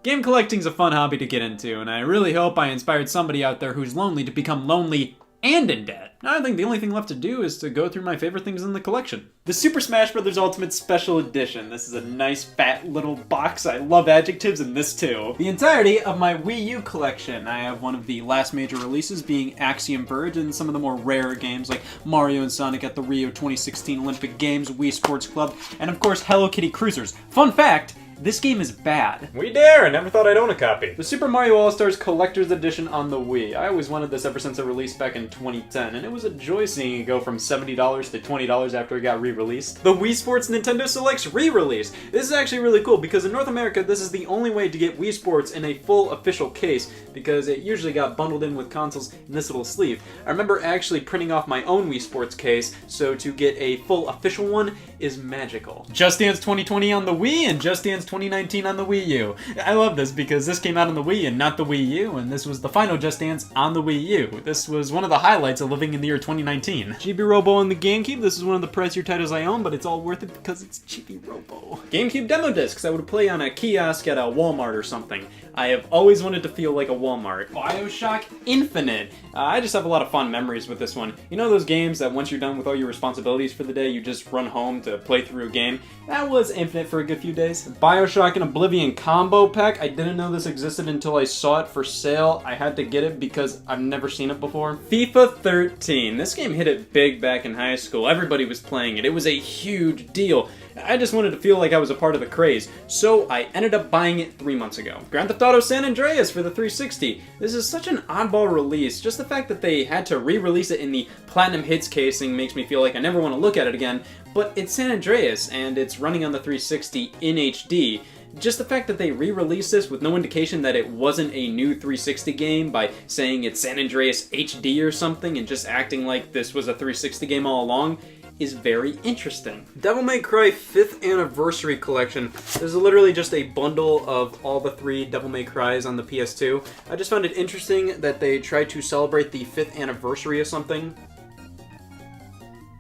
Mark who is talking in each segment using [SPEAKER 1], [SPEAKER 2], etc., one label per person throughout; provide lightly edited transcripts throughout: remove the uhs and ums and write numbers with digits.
[SPEAKER 1] Game collecting's a fun hobby to get into, and I really hope I inspired somebody out there who's lonely to become lonely and in debt. Now I think the only thing left to do is to go through my favorite things in the collection. The Super Smash Bros. Ultimate Special Edition. This is a nice fat little box. I love adjectives in this too. The entirety of my Wii U collection. I have one of the last major releases being Axiom Verge, and some of the more rare games like Mario and Sonic at the Rio 2016 Olympic Games, Wii Sports Club, and of course Hello Kitty Cruisers. Fun fact, this game is bad.
[SPEAKER 2] We dare! I never thought I'd own a copy.
[SPEAKER 1] The Super Mario All-Stars Collector's Edition on the Wii. I always wanted this ever since it released back in 2010, and it was a joy seeing it go from $70 to $20 after it got re-released. The Wii Sports Nintendo Selects re-release. This is actually really cool because in North America, this is the only way to get Wii Sports in a full official case because it usually got bundled in with consoles in this little sleeve. I remember actually printing off my own Wii Sports case, so to get a full official one is magical. Just Dance 2020 on the Wii and Just Dance 2019 on the Wii U. I love this because this came out on the Wii and not the Wii U, and this was the final Just Dance on the Wii U. This was one of the highlights of living in the year 2019. Chibi Robo on the GameCube. This is one of the pricier titles I own, but it's all worth it because it's Chibi Robo. GameCube demo discs I would play on a kiosk at a Walmart or something. I have always wanted to feel like a Walmart. BioShock Infinite. I just have a lot of fond memories with this one. You know those games that once you're done with all your responsibilities for the day, you just run home to play through a game? That was Infinite for a good few days. BioShock and Oblivion combo pack. I didn't know this existed until I saw it for sale. I had to get it because I've never seen it before. FIFA 13. This game hit it big back in high school. Everybody was playing it. It was a huge deal. I just wanted to feel like I was a part of the craze, so I ended up buying it 3 months ago. Grand Theft Auto San Andreas for the 360. This is such an oddball release. Just the fact that they had to re-release it in the Platinum Hits casing makes me feel like I never want to look at it again, but it's San Andreas, and it's running on the 360 in HD. Just the fact that they re-released this with no indication that it wasn't a new 360 game by saying it's San Andreas HD or something and just acting like this was a 360 game all along is very interesting. Devil May Cry 5th Anniversary Collection. This is literally just a bundle of all the 3 Devil May Crys on the PS2. I just found it interesting that they tried to celebrate the 5th anniversary of something.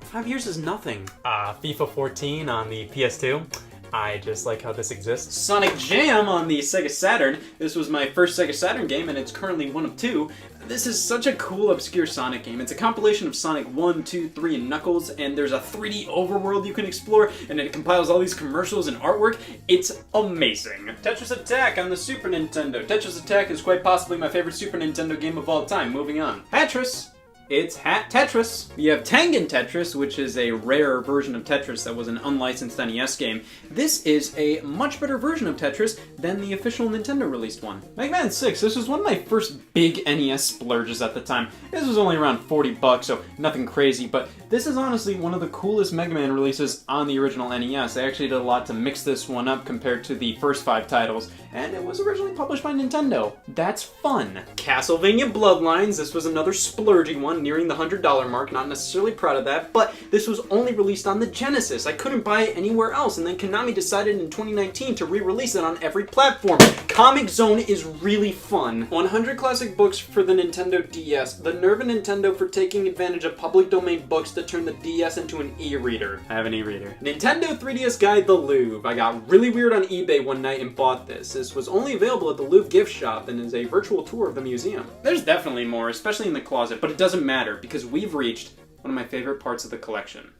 [SPEAKER 1] 5 years is nothing. FIFA 14 on the PS2. I just like how this exists. Sonic Jam on the Sega Saturn. This was my first Sega Saturn game, and it's currently one of 2. This is such a cool, obscure Sonic game. It's a compilation of Sonic 1, 2, 3, and Knuckles, and there's a 3D overworld you can explore, and it compiles all these commercials and artwork. It's amazing. Tetris Attack on the Super Nintendo. Tetris Attack is quite possibly my favorite Super Nintendo game of all time. Moving on. Tetris. It's Hat Tetris. You have Tengen Tetris, which is a rare version of Tetris that was an unlicensed NES game. This is a much better version of Tetris than the official Nintendo released one. Mega Man 6, this was one of my first big NES splurges at the time. This was only around $40, so nothing crazy, but this is honestly one of the coolest Mega Man releases on the original NES. They actually did a lot to mix this one up compared to the first 5 titles, and it was originally published by Nintendo. That's fun. Castlevania Bloodlines, this was another splurgy one, nearing the $100 mark. Not necessarily proud of that, but this was only released on the Genesis. I couldn't buy it anywhere else, and then Konami decided in 2019 to re-release it on every platform. Comic Zone is really fun. 100 classic books for the Nintendo DS. The nerve of Nintendo for taking advantage of public domain books to turn the DS into an e-reader. I have an e-reader. Nintendo 3DS Guide The Louvre. I got really weird on eBay one night and bought this. This was only available at the Louvre gift shop and is a virtual tour of the museum. There's definitely more, especially in the closet, but it doesn't matter because we've reached one of my favorite parts of the collection.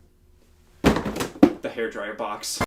[SPEAKER 1] The hairdryer box.